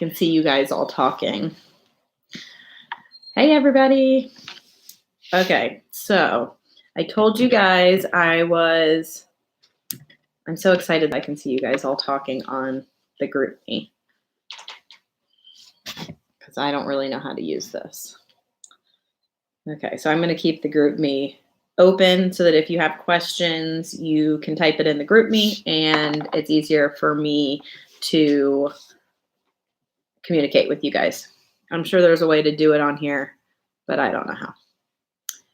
can see you guys all talking. Hey, everybody. Okay, so I told you guys I'm so excited I can see you guys all talking on the GroupMe because I don't really know how to use this. Okay, so I'm going to keep the GroupMe open so that if you have questions, you can type it in the GroupMe and it's easier for me to communicate with you guys. I'm sure there's a way to do it on here, but I don't know how.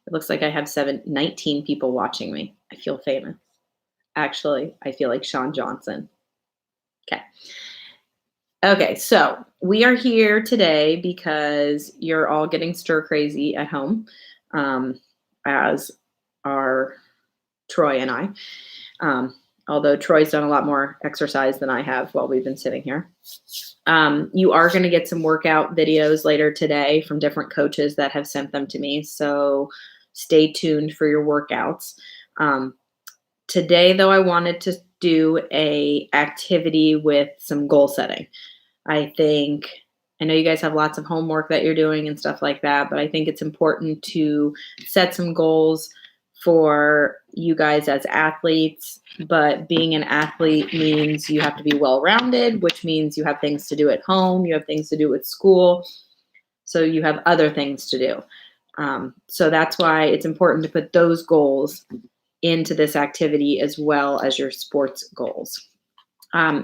It looks like I have 19 people watching me. I feel famous. Actually, I feel like Sean Johnson. Okay, so we are here today because you're all getting stir crazy at home, as are Troy and I. Although Troy's done a lot more exercise than I have while we've been sitting here. You are going to get some workout videos later today from different coaches that have sent them to me. So stay tuned for your workouts. Today, though, I wanted to do a activity with some goal setting. I know you guys have lots of homework that you're doing and stuff like that, but I think it's important to set some goals for you guys as athletes. But being an athlete means you have to be well-rounded, which means you have things to do at home, you have things to do at school, so you have other things to do. So that's why it's important to put those goals into this activity as well as your sports goals.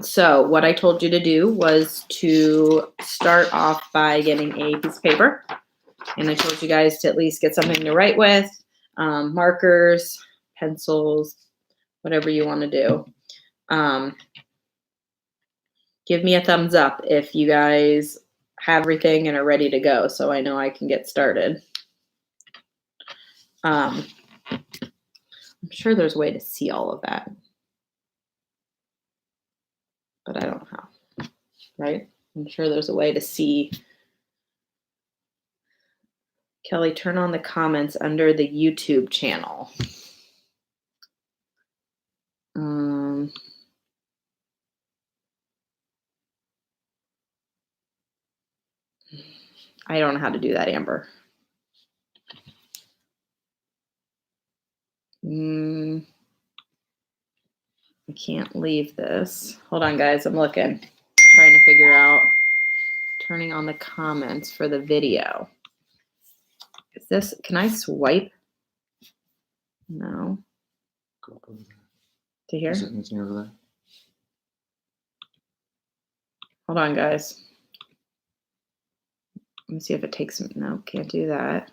So what I told you to do was to start off by getting a piece of paper. And I told you guys to at least get something to write with, markers, pencils, whatever you want to do. Give me a thumbs up if you guys have everything and are ready to go so I know I can get started. I'm sure there's a way to see all of that, but I don't know how, right? I'm sure there's a way to see. Kelly, turn on the comments under the YouTube channel. I don't know how to do that, Amber. I can't leave this. Hold on, guys. I'm looking. Trying to figure out turning on the comments for the video. Is this, can I swipe? No. Go over there. To here? Is it anything over there? Hold on, guys. Let me see if it takes me. No, can't do that.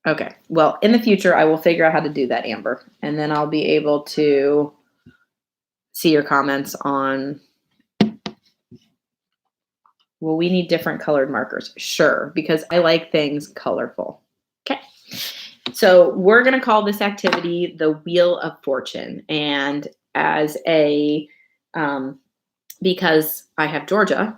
Okay. Well, in the future, I will figure out how to do that, Amber. And then I'll be able to see your comments on. Well, we need different colored markers. Sure, because I like things colorful. Okay. So we're going to call this activity the Wheel of Fortune. And as a, because I have Georgia,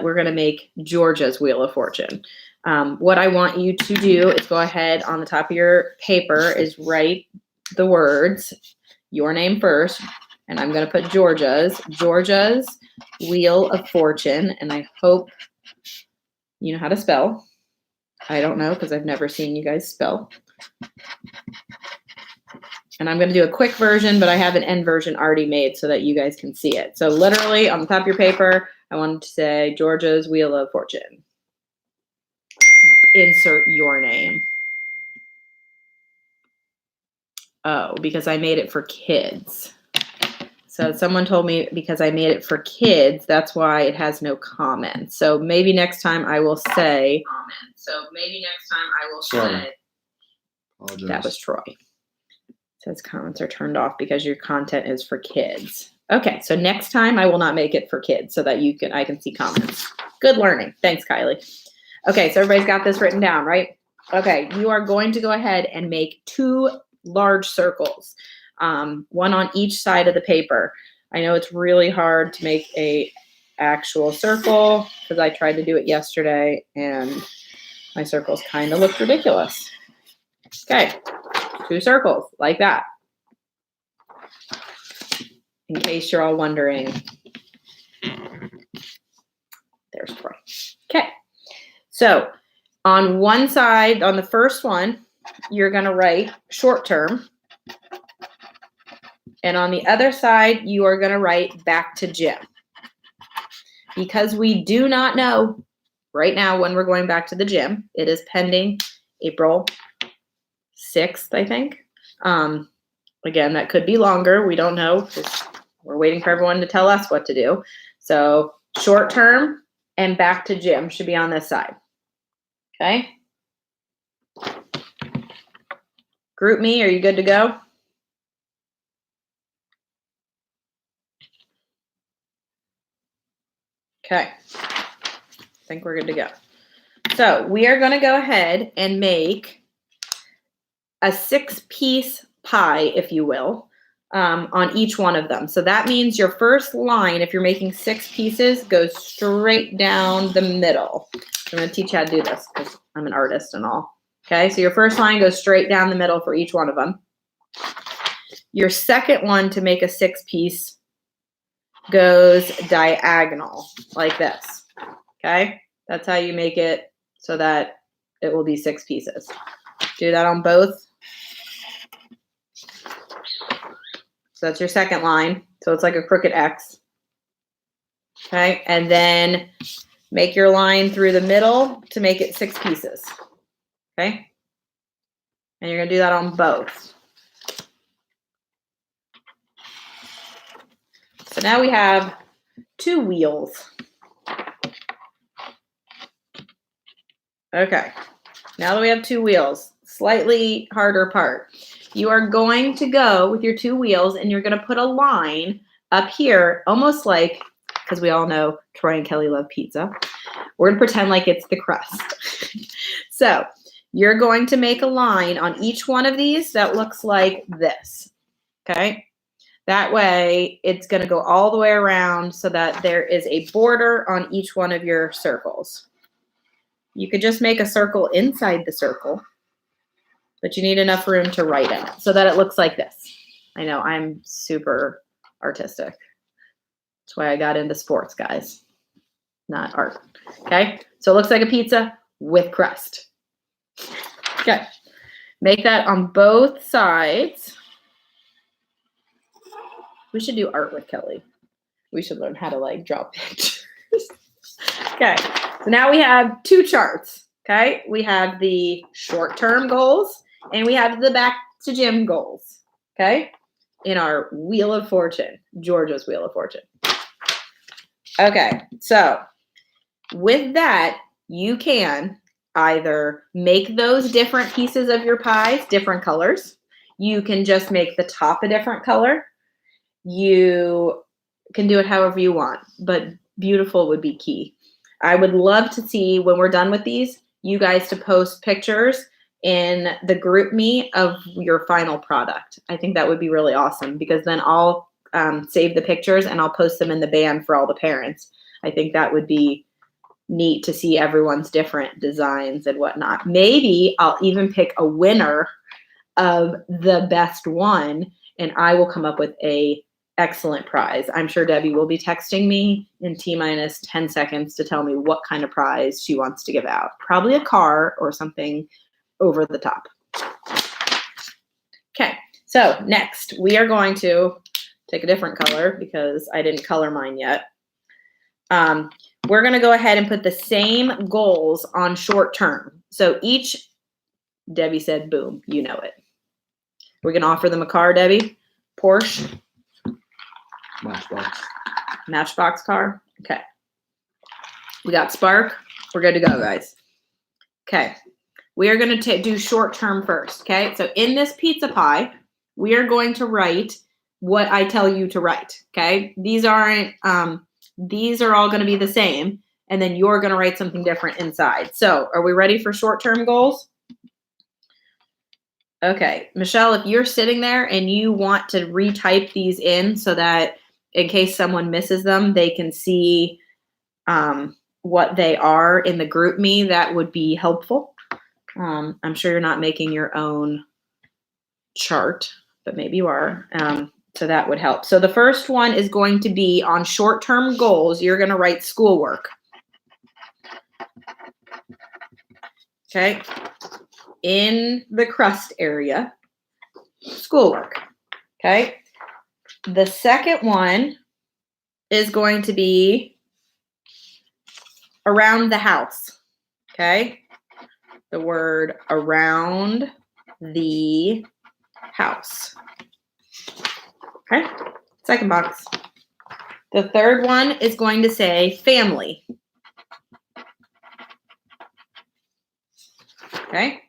we're going to make Georgia's Wheel of Fortune. What I want you to do is go ahead on the top of your paper is write the words, your name first, and I'm going to put Georgia's Wheel of Fortune, and I hope you know how to spell. I don't know because I've never seen you guys spell. And I'm going to do a quick version, but I have an end version already made so that you guys can see it. So literally on the top of your paper, I wanted to say Georgia's Wheel of Fortune. Insert your name. Oh, because I made it for kids. So someone told me because I made it for kids, that's why it has no comments. So maybe next time I will say. Sorry. Apologize. That was Troy. It says comments are turned off because your content is for kids. Okay, so next time I will not make it for kids so that I can see comments. Good learning. Thanks, Kylie. Okay, so everybody's got this written down, right? Okay, you are going to go ahead and make 2 large circles, one on each side of the paper. I know it's really hard to make a actual circle because I tried to do it yesterday and my circles kind of looked ridiculous. Okay, 2 circles like that. in case you're all wondering. There's Troy. Okay. So on one side, on the first one, you're going to write short term. And on the other side, you are going to write back to gym. Because we do not know right now when we're going back to the gym. It is pending April 6th, I think. Again, that could be longer. We don't know. We're waiting for everyone to tell us what to do. So short term and back to gym should be on this side. Okay? Group me, are you good to go? Okay. I think we're good to go. So we are going to go ahead and make a 6-piece pie, if you will, on each one of them. So that means your first line, if you're making 6 pieces, goes straight down the middle. I'm going to teach you how to do this because I'm an artist and all. Okay, so your first line goes straight down the middle for each one of them. Your second one to make a 6-piece goes diagonal like this. Okay, that's how you make it so that it will be 6 pieces. Do that on both. So that's your second line. So it's like a crooked X. Okay, and then make your line through the middle to make it 6 pieces. Okay, and you're going to do that on both. So now we have 2 wheels. Okay, now that we have 2 wheels, slightly harder part. You are going to go with your 2 wheels and you're going to put a line up here, almost like, because we all know Troy and Kelly love pizza. We're going to pretend like it's the crust. So you're going to make a line on each one of these that looks like this. Okay. That way it's going to go all the way around so that there is a border on each one of your circles. You could just make a circle inside the circle, but you need enough room to write in it so that it looks like this. I know I'm super artistic. That's why I got into sports, guys, not art. Okay, so it looks like a pizza with crust. Okay, make that on both sides. We should do art with Kelly. We should learn how to like draw pictures. Okay, so now we have 2 charts. Okay, we have the short-term goals and we have the back to gym goals. Okay, in our Wheel of Fortune, Georgia's Wheel of Fortune. Okay, so with that, you can either make those different pieces of your pies different colors. You can just make the top a different color. You can do it however you want, but beautiful would be key. I would love to see when we're done with these, you guys to post pictures in the group me of your final product. I think that would be really awesome because then I'll save the pictures and I'll post them in the band for all the parents. I think that would be neat to see everyone's different designs and whatnot. Maybe I'll even pick a winner of the best one and I will come up with a excellent prize. I'm sure Debbie will be texting me in T-minus 10 seconds to tell me what kind of prize she wants to give out. Probably a car or something over the top. Okay, so next we are going to take a different color because I didn't color mine yet. We're going to go ahead and put the same goals on short term. So each, Debbie said, boom, you know it. We're going to offer them a car, Debbie? Porsche? Matchbox. Matchbox car? Okay. We got Spark. We're good to go, guys. Okay. We are going to do short term first, okay? So in this pizza pie, we are going to write what I tell you to write, okay? These aren't, these are all going to be the same, and then you're going to write something different inside. So are we ready for short term goals? Okay, Michelle, if you're sitting there and you want to retype these in so that in case someone misses them, they can see what they are in the group me, that would be helpful. I'm sure you're not making your own chart, but maybe you are. So that would help. So the first one is going to be on short-term goals. You're going to write schoolwork. Okay. In the crust area, schoolwork. Okay. The second one is going to be around the house. Okay. The word around the house. Okay. Second box. The third one is going to say family. Okay.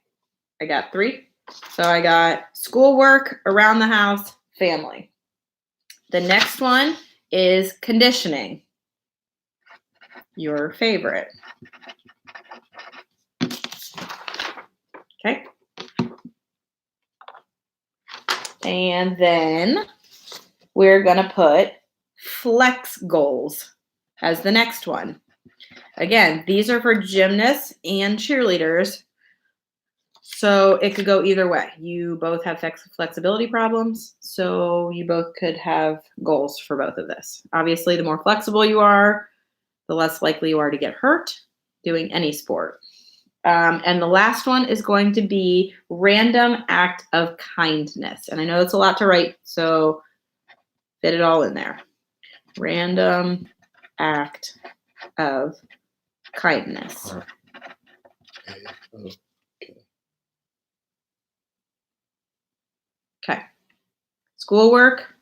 I got 3. So I got schoolwork, around the house, family. The next one is conditioning. Your favorite. Okay. And then we're going to put flex goals as the next one. Again, these are for gymnasts and cheerleaders. So it could go either way. You both have flexibility problems, so you both could have goals for both of this. Obviously, the more flexible you are, the less likely you are to get hurt doing any sport. And the last one is going to be random act of kindness. And I know it's a lot to write, so fit it all in there. Random act of kindness. Okay. Schoolwork,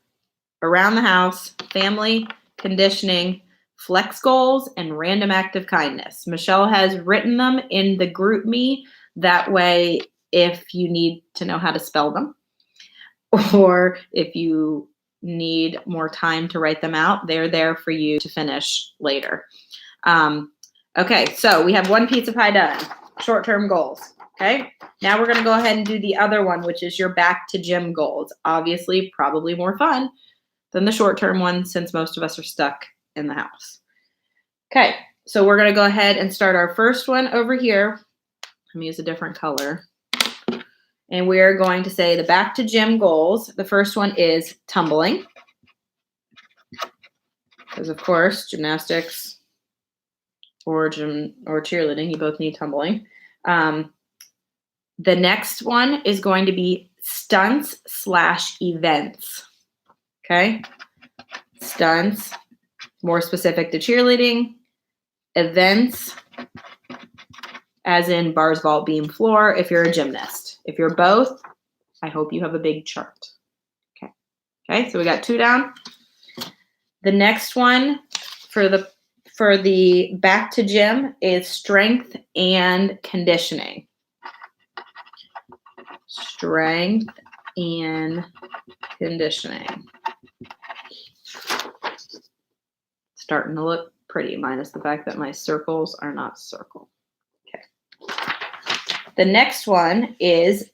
around the house, family, conditioning, flex goals, and random act of kindness. Michelle has written them in the group me. That way, if you need to know how to spell them, or if you need more time to write them out, they're there for you to finish later. Okay, so we have one pizza pie done, short-term goals. Okay, now we're going to go ahead and do the other one, which is your back to gym goals. Obviously, probably more fun than the short-term one since most of us are stuck in the house. Okay, so we're going to go ahead and start our first one over here. Let me use a different color. And we're going to say the back to gym goals. The first one is tumbling. Because, of course, gymnastics or cheerleading, you both need tumbling. The next one is going to be stunts/events. Okay? Stunts, more specific to cheerleading. Events, as in bars, vault, beam, floor, if you're a gymnast. If you're both, I hope you have a big chart. Okay. Okay, so we got 2 down. The next one for the back to gym is strength and conditioning. Strength and conditioning. Starting to look pretty, minus the fact that my circles are not circle. Okay. The next one is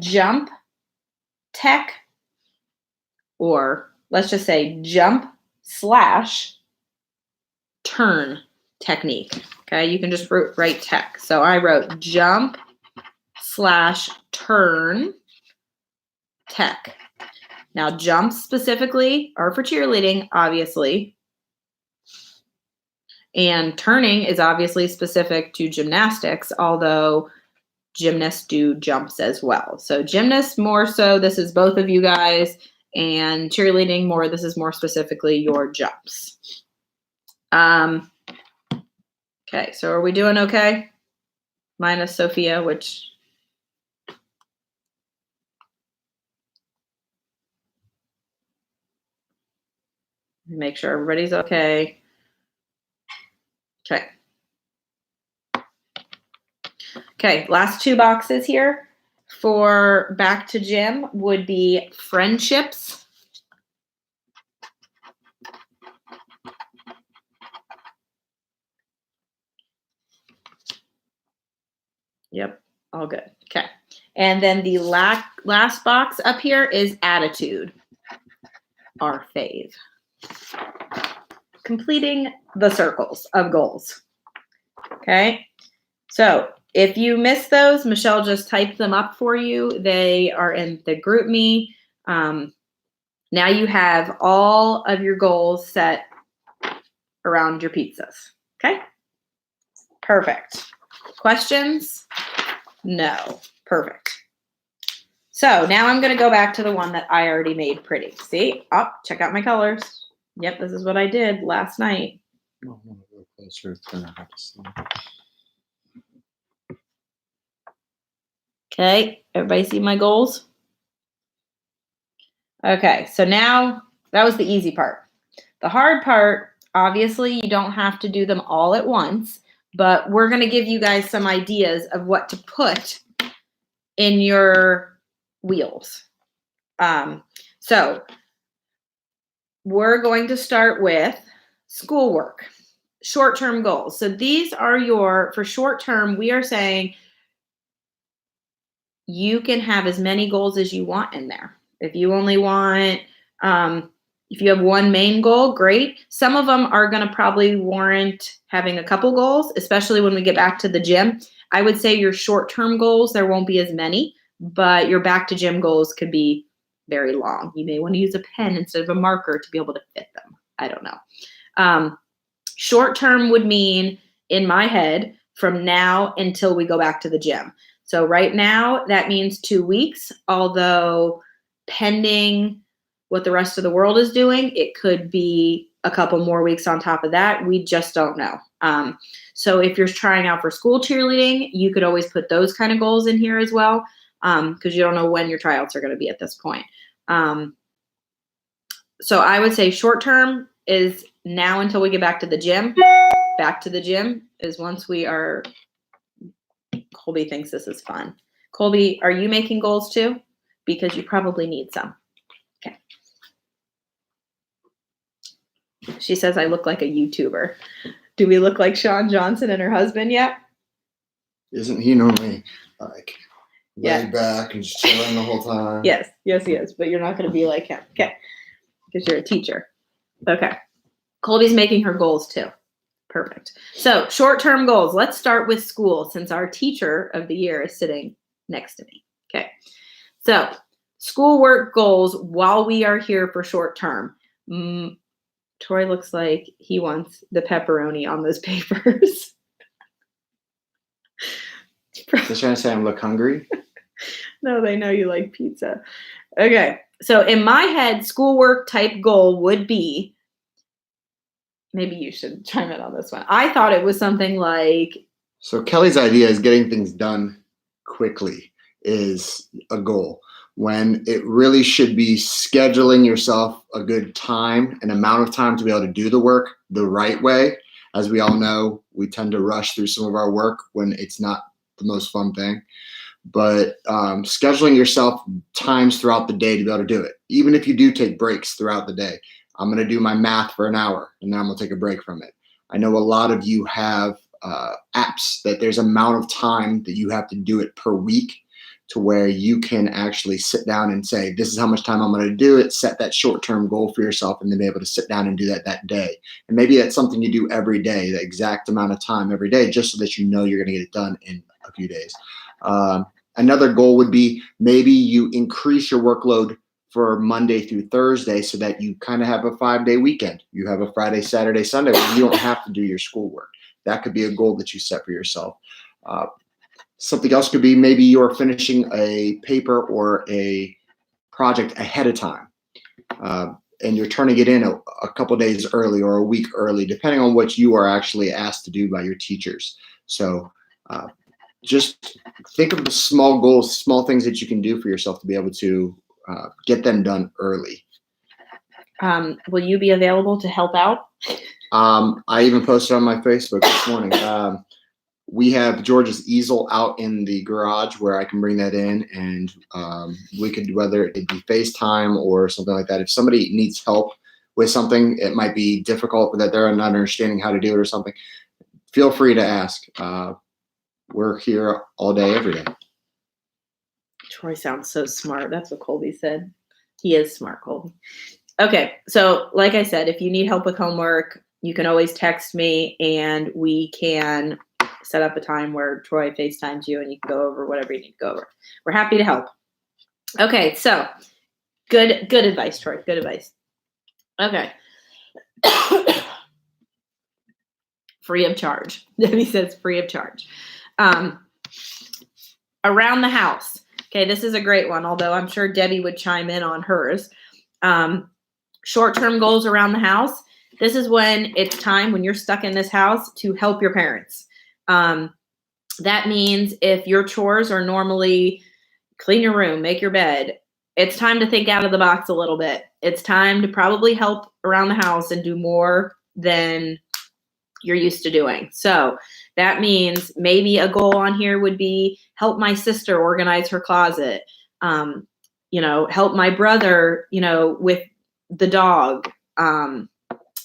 jump tech, or let's just say jump/turn technique. Okay, you can just write tech. So I wrote jump/turn tech. Now, jumps specifically are for cheerleading, obviously. And turning is obviously specific to gymnastics, although gymnasts do jumps as well. So gymnasts more so, this is both of you guys, and cheerleading more, this is more specifically your jumps. Okay, so are we doing okay? Minus Sophia, which... Make sure everybody's okay. Okay. Okay, last 2 boxes here for back to gym would be friendships. Yep, all good. Okay. And then the last box up here is attitude, our fave. Completing the circles of goals. Okay. So if you missed those, Michelle just typed them up for you. They are in the group me. Now you have all of your goals set around your pizzas. Okay? Perfect. Questions? No. Perfect. So now I'm going to go back to the one that I already made pretty. See? Oh, check out my colors. Yep, this is what I did last night. Oh, I want to go closer. It's gonna have to see. Okay, everybody see my goals? Okay, so now that was the easy part. The hard part, obviously, you don't have to do them all at once, but we're going to give you guys some ideas of what to put in your wheels. So we're going to start with schoolwork, short-term goals. So these are for short-term, we are saying you can have as many goals as you want in there. If you only want, if you have one main goal, great. Some of them are going to probably warrant having a couple goals, especially when we get back to the gym. I would say your short-term goals, there won't be as many, but your back to gym goals could be very long. You may want to use a pen instead of a marker to be able to fit them. I don't know. Short-term would mean, in my head, from now until we go back to the gym. So right now, that means 2 weeks, although pending what the rest of the world is doing, it could be a couple more weeks on top of that. We just don't know. So if you're trying out for school cheerleading, you could always put those kind of goals in here as well, because you don't know when your tryouts are going to be at this point. So I would say short term is now until we get back to the gym. Back to the gym is once we are. Colby thinks this is fun. Colby, are you making goals too? Because you probably need some. Okay. She says I look like a YouTuber. Do we look like Shawn Johnson and her husband yet? Isn't he normally like Yeah. laid back and just chilling the whole time? Yes, he is. But you're not going to be like him. Okay. Because you're a teacher. Okay. Colby's making her goals too. Perfect. So short-term goals. Let's start with school since our teacher of the year is sitting next to me. Okay. So schoolwork goals while we are here for short-term. Troy looks like he wants the pepperoni on those papers. Just trying to say I look hungry. No, they know you like pizza. Okay. So in my head, schoolwork type goal would be, maybe you should chime in on this one. I thought it was something like. So Kelly's idea is getting things done quickly is a goal, when it really should be scheduling yourself a good time and amount of time to be able to do the work the right way. As we all know, we tend to rush through some of our work when it's not the most fun thing. But scheduling yourself times throughout the day to be able to do it. Even if you do take breaks throughout the day. I'm going to do my math for an hour and then I'm going to take a break from it. I know a lot of you have apps that there's amount of time that you have to do it per week, to where you can actually sit down and say, this is how much time I'm going to do it, set that short-term goal for yourself, and then be able to sit down and do that day. And maybe that's something you do every day, the exact amount of time every day, just so that you know you're going to get it done in a few days. Another goal would be maybe you increase your workload for Monday through Thursday so that you kind of have a 5-day weekend. You have a Friday, Saturday, Sunday where you don't have to do your schoolwork. That could be a goal that you set for yourself. Something else could be maybe you're finishing a paper or a project ahead of time, and you're turning it in a couple days early or a week early, depending on what you are actually asked to do by your teachers. So just think of the small goals, small things that you can do for yourself to be able to get them done early. Will you be available to help out? I even posted on my Facebook this morning. We have George's easel out in the garage where I can bring that in, and we could, whether it be FaceTime or something like that. If somebody needs help with something, it might be difficult that they're not understanding how to do it or something, feel free to ask. We're here all day, every day. Troy sounds so smart. That's what Colby said. He is smart, Colby. Okay, so like I said, if you need help with homework, you can always text me and we can set up a time where Troy FaceTimes you and you can go over whatever you need to go over. We're happy to help. Okay, so Good advice, Troy. Good advice. Okay. Free of charge. Debbie says free of charge. Around the house. Okay, this is a great one, although I'm sure Debbie would chime in on hers. Short-term goals around the house. This is when it's time, when you're stuck in this house, to help your parents. That means if your chores are normally clean your room, make your bed, it's time to think out of the box a little bit. It's time to probably help around the house and do more than you're used to doing. So that means maybe a goal on here would be help my sister organize her closet, help my brother, with the dog,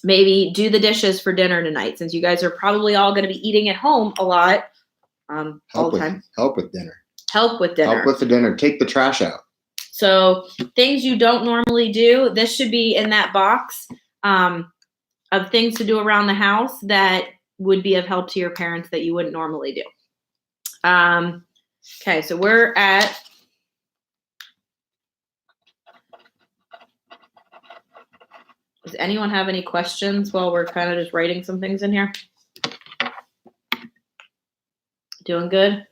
maybe do the dishes for dinner tonight, since you guys are probably all going to be eating at home a lot all the time. Help with dinner. Help with dinner. Help with the dinner. Take the trash out. So things you don't normally do, this should be in that box of things to do around the house that would be of help to your parents that you wouldn't normally do. Okay, so we're at does anyone have any questions while we're kind of just writing some things in here? Doing good?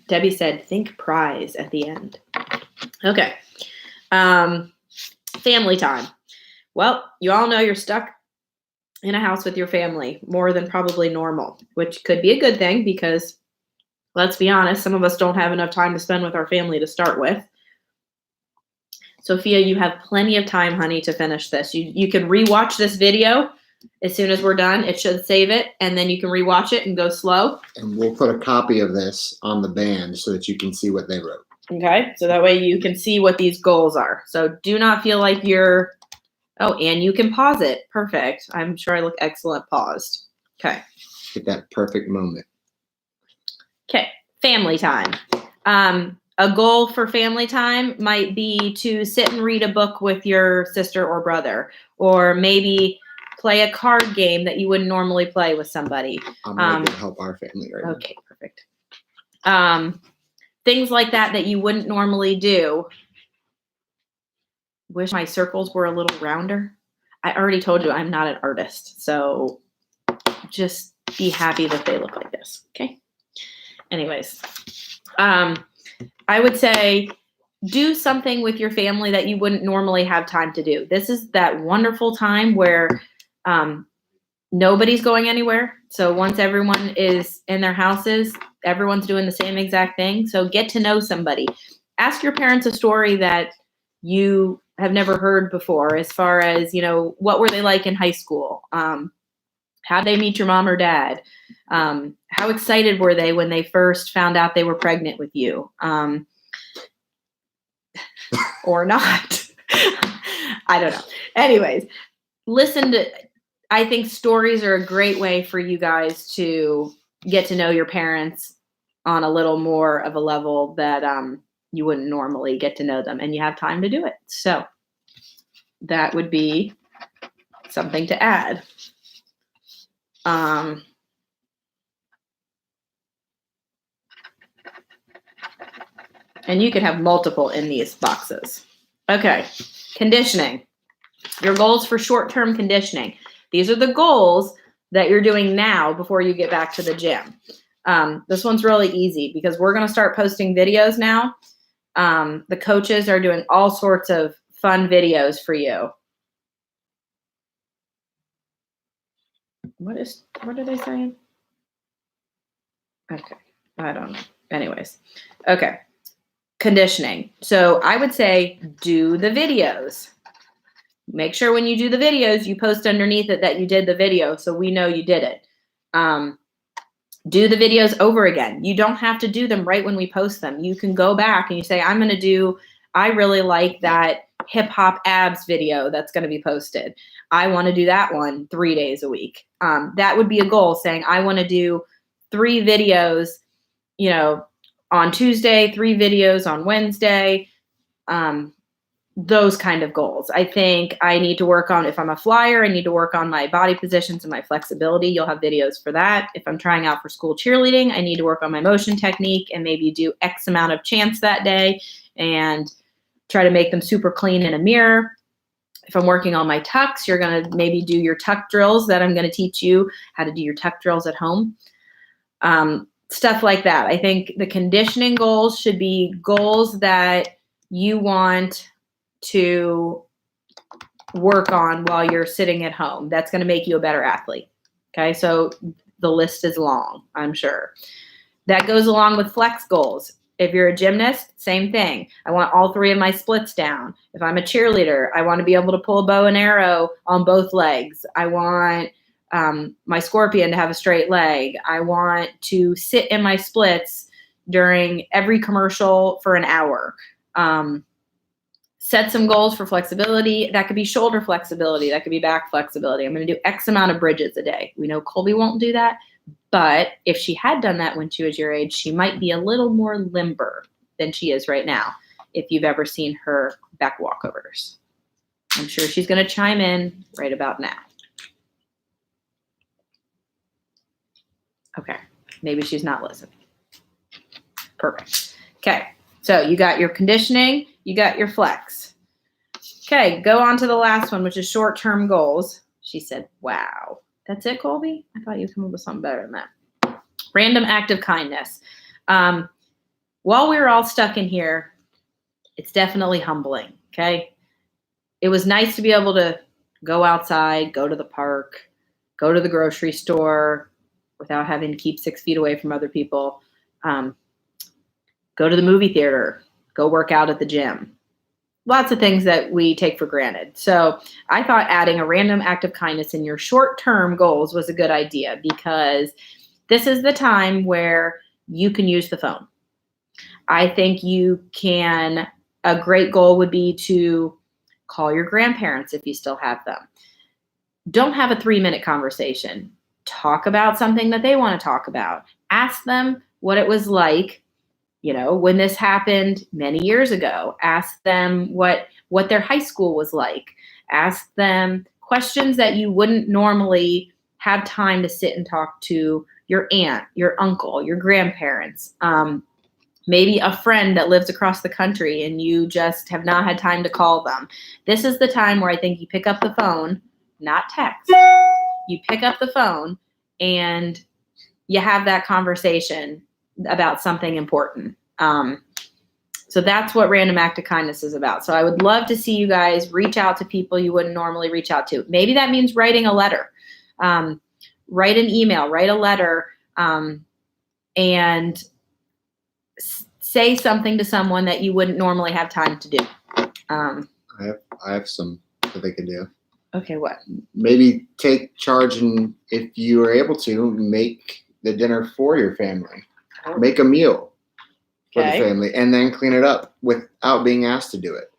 Debbie said, think prize at the end. Okay. Family time. Well, you all know you're stuck in a house with your family more than probably normal, which could be a good thing because, let's be honest, some of us don't have enough time to spend with our family to start with. Sophia, you have plenty of time, honey, to finish this. You can rewatch this video as soon as we're done. It should save it, and then you can rewatch it and go slow. And we'll put a copy of this on the band so that you can see what they wrote. Okay, so that way you can see what these goals are. So do not feel like you're, and you can pause it. Perfect. I'm sure I look excellent paused. Okay. Get that perfect moment. Okay, family time. A goal for family time might be to sit and read a book with your sister or brother, or maybe play a card game that you wouldn't normally play with somebody. I'm ready to help our family right now. Okay, perfect. Things like that you wouldn't normally do. Wish my circles were a little rounder. I already told you I'm not an artist, so just be happy that they look like this, okay? Anyways, I would say do something with your family that you wouldn't normally have time to do. This is that wonderful time where nobody's going anywhere. So once everyone is in their houses, everyone's doing the same exact thing. So get to know somebody. Ask your parents a story that you have never heard before, as far as, what were they like in high school? How'd they meet your mom or dad? How excited were they when they first found out they were pregnant with you? Or not. I don't know. Anyways, I think stories are a great way for you guys to get to know your parents on a little more of a level that you wouldn't normally get to know them, and you have time to do it. So that would be something to add. And you can have multiple in these boxes. Okay, conditioning. Your goals for short-term conditioning. These are the goals that you're doing now before you get back to the gym. This one's really easy because we're going to start posting videos now. The coaches are doing all sorts of fun videos for you. What are they saying? Okay, I don't know. Anyways, okay. Conditioning. So I would say do the videos. Make sure when you do the videos, you post underneath it that you did the video so we know you did it. Do the videos over again. You don't have to do them right when we post them. You can go back and you say, I really like that hip hop abs video that's going to be posted. I want to do that one 3 days a week. That would be a goal, saying I want to do 3 videos, on Tuesday, 3 videos on Wednesday. those kind of goals. I think I need to work on, if I'm a flyer, I need to work on my body positions and my flexibility. You'll have videos for that. If I'm trying out for school cheerleading, I need to work on my motion technique and maybe do X amount of chants that day and try to make them super clean in a mirror. If I'm working on my tucks, you're going to maybe do your tuck drills that I'm going to teach you how to do your tuck drills at home. Stuff like that. I think the conditioning goals should be goals that you want to work on while you're sitting at home. That's going to make you a better athlete. Okay, so the list is long, I'm sure. That goes along with flex goals. If you're a gymnast, same thing. I want all 3 of my splits down. If I'm a cheerleader, I want to be able to pull a bow and arrow on both legs. I want my scorpion to have a straight leg. I want to sit in my splits during every commercial for an hour. Set some goals for flexibility. That could be shoulder flexibility. That could be back flexibility. I'm going to do X amount of bridges a day. We know Colby won't do that, but if she had done that when she was your age, she might be a little more limber than she is right now if you've ever seen her back walkovers. I'm sure she's going to chime in right about now. Okay, maybe she's not listening. Perfect. Okay, so you got your conditioning, you got your flex. Okay, go on to the last one, which is short-term goals. She said, wow. That's it, Colby? I thought you'd come up with something better than that. Random act of kindness. While we were all stuck in here, it's definitely humbling, okay? It was nice to be able to go outside, go to the park, go to the grocery store without having to keep 6 feet away from other people. Go to the movie theater, go work out at the gym. Lots of things that we take for granted. So I thought adding a random act of kindness in your short-term goals was a good idea because this is the time where you can use the phone. I think a great goal would be to call your grandparents if you still have them. Don't have a 3-minute conversation. Talk about something that they want to talk about. Ask them what it was like, when this happened many years ago. Ask them what their high school was like. Ask them questions that you wouldn't normally have time to sit and talk to your aunt, your uncle, your grandparents, maybe a friend that lives across the country and you just have not had time to call them. This is the time where I think you pick up the phone, not text. You pick up the phone and you have that conversation about something important. So that's what random act of kindness is about. So I would love to see you guys reach out to people you wouldn't normally reach out to. Maybe that means writing a letter, write an email, write a letter, and say something to someone that you wouldn't normally have time to do. I have some that they can do. Okay, what? Maybe take charge, and if you are able to, make the dinner for your family. Make a meal for the family, and then clean it up without being asked to do it.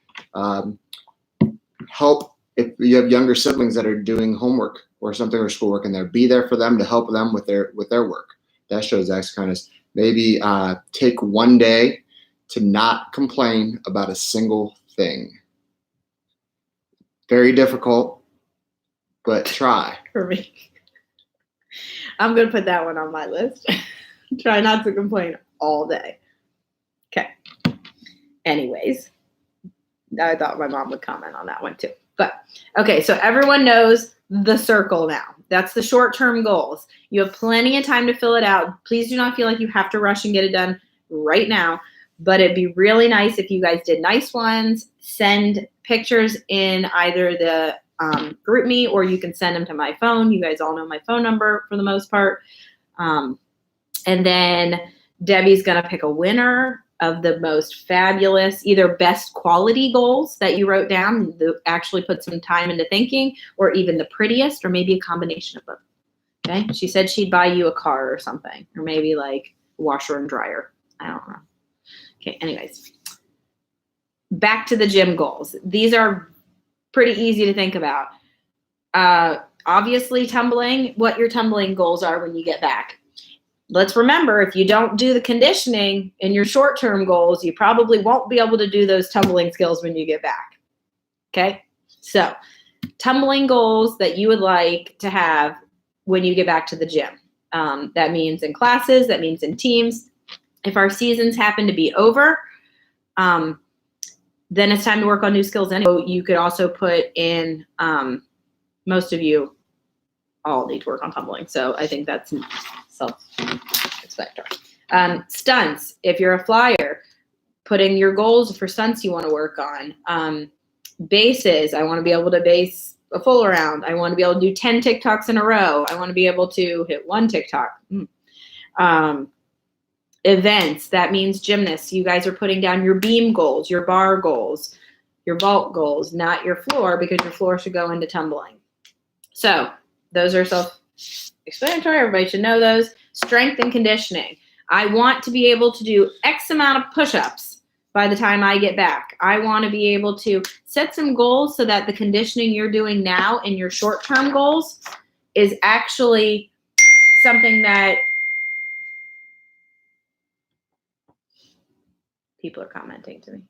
Help if you have younger siblings that are doing homework or something or schoolwork, and be there for them to help them with their work. That shows acts of kindness. Maybe take one day to not complain about a single thing. Very difficult, but try. For me. I'm going to put that one on my list. Try not to complain all day. Okay. Anyways, I thought my mom would comment on that one too. But okay, so everyone knows the circle now. That's the short-term goals. You have plenty of time to fill it out. Please do not feel like you have to rush and get it done right now. But it'd be really nice if you guys did nice ones. Send pictures in either the group me, or you can send them to my phone. You guys all know my phone number for the most part. And then Debbie's going to pick a winner of the most fabulous, either best quality goals that you wrote down, actually put some time into thinking, or even the prettiest, or maybe a combination of both. Okay. She said she'd buy you a car or something, or maybe like a washer and dryer. I don't know. Okay. Anyways, back to the gym goals. These are pretty easy to think about. Obviously tumbling, what your tumbling goals are when you get back. Let's remember, if you don't do the conditioning in your short-term goals, you probably won't be able to do those tumbling skills when you get back. Okay. So tumbling goals that you would like to have when you get back to the gym. That means in classes, that means in teams. If our seasons happen to be over, then it's time to work on new skills. Anyway, you could also put in, most of you all need to work on tumbling. So I think that's self-explanatory. Stunts, if you're a flyer, put in your goals for stunts you want to work on. Bases, I want to be able to base a full around. I want to be able to do 10 TikToks in a row. I want to be able to hit one TikTok. Events, that means gymnasts. You guys are putting down your beam goals, your bar goals, your vault goals, not your floor, because your floor should go into tumbling. So those are self-explanatory. Everybody should know those. Strength and conditioning. I want to be able to do X amount of push-ups by the time I get back. I want to be able to set some goals so that the conditioning you're doing now in your short-term goals is actually something that people are commenting to me.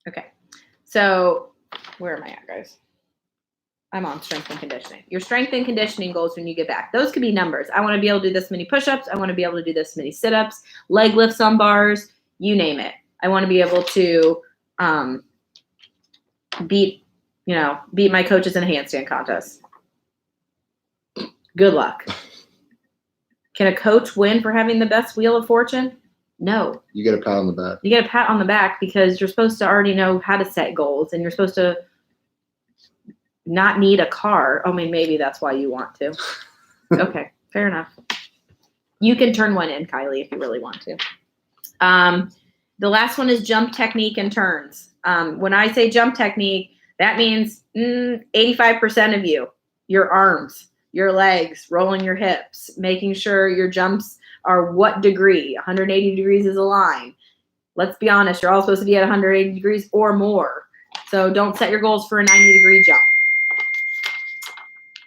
Okay. So where am I at, guys? I'm on strength and conditioning. Your strength and conditioning goals when you get back. Those could be numbers. I want to be able to do this many push-ups. I want to be able to do this many sit-ups, leg lifts on bars, you name it. I want to be able to beat my coaches in a handstand contest. Good luck. Can a coach win for having the best wheel of fortune? No. You get a pat on the back. You get a pat on the back because you're supposed to already know how to set goals, and you're supposed to not need a car. I mean, maybe that's why you want to. Okay, fair enough. You can turn one in, Kylie, if you really want to. The last one is jump technique and turns. When I say jump technique, that means 85% of you, your arms, your legs, rolling your hips, making sure your jumps are what degree. 180 degrees is a line. Let's be honest, you're all supposed to be at 180 degrees or more. So don't set your goals for a 90-degree jump.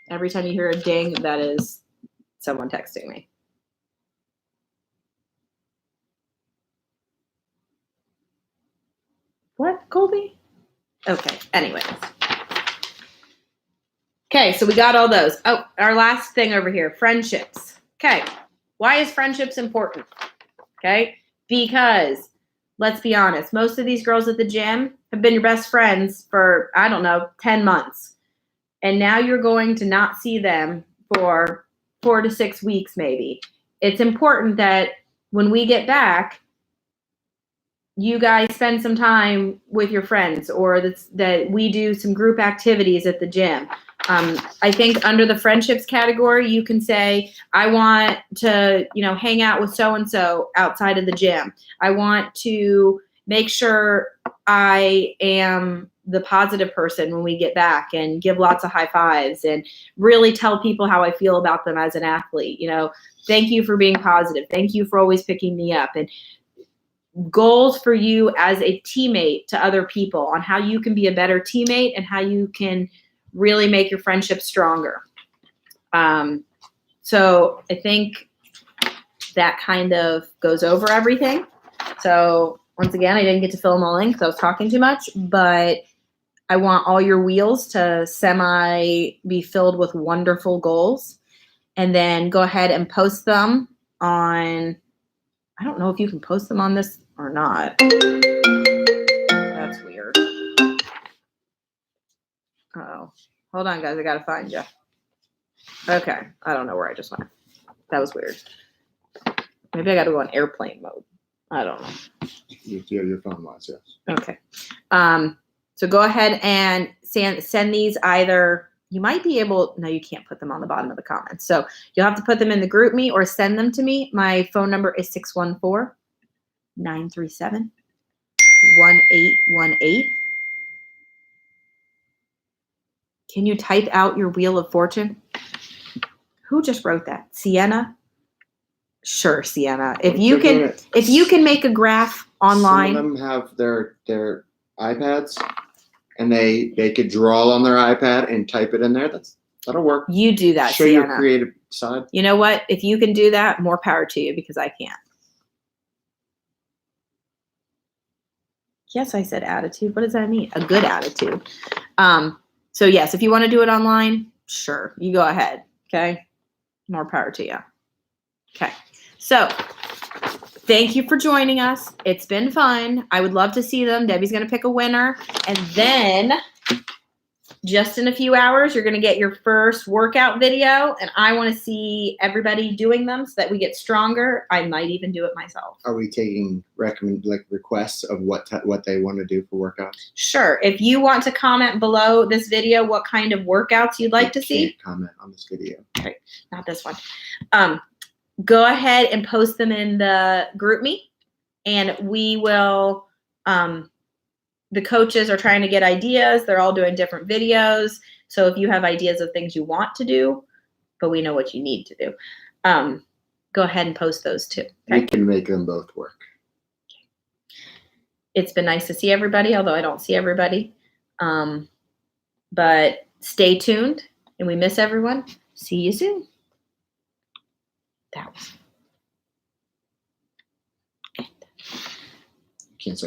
Every time you hear a ding, that is someone texting me. What, Colby? Okay, anyways. Okay, so we got all those. Oh, our last thing over here, friendships. Okay, why is friendships important? Okay, because let's be honest, most of these girls at the gym have been your best friends for, 10 months. And now you're going to not see them for 4 to 6 weeks maybe. It's important that when we get back, you guys spend some time with your friends, or that we do some group activities at the gym. I think under the friendships category, you can say, I want to, hang out with so-and-so outside of the gym. I want to make sure I am the positive person when we get back, and give lots of high fives and really tell people how I feel about them as an athlete. Thank you for being positive. Thank you for always picking me up. And goals for you as a teammate to other people on how you can be a better teammate and how you can really make your friendship stronger. So I think that kind of goes over everything. So once again, I didn't get to fill them all in because I was talking too much, but I want all your wheels to be filled with wonderful goals, and then go ahead and post them on, I don't know if you can post them on this or not. That's weird. Oh, hold on, guys. I got to find you. Okay. I don't know where I just went. That was weird. Maybe I got to go on airplane mode. I don't know. Your phone was, yes. Okay. So go ahead and send these either. You might be able, no, you can't put them on the bottom of the comments. So you'll have to put them in the group me or send them to me. My phone number is 614-937-1818. Can you type out your wheel of fortune? Who just wrote that? Sienna? Sure, Sienna. If you can make a graph online. Some of them have their iPads, and they could draw on their iPad and type it in there. That'll work. You do that, Show Sienna. your creative side. You know what? If you can do that, more power to you, because I can't. Yes, I said attitude. What does that mean? A good attitude. So yes, if you want to do it online, sure, you go ahead. Okay. More power to you. Okay. So thank you for joining us. It's been fun. I would love to see them. Debbie's going to pick a winner. And then just in a few hours, you're going to get your first workout video. And I want to see everybody doing them so that we get stronger. I might even do it myself. Are we taking requests of what they want to do for workouts? Sure. If you want to comment below this video what kind of workouts you'd like to see. Comment on this video. Okay, not this one. Go ahead and post them in the group me, and we will. The coaches are trying to get ideas. They're all doing different videos. So if you have ideas of things you want to do, but we know what you need to do, go ahead and post those too. Okay? We can make them both work. It's been nice to see everybody, although I don't see everybody. But stay tuned, and we miss everyone. See you soon. That was Can't say.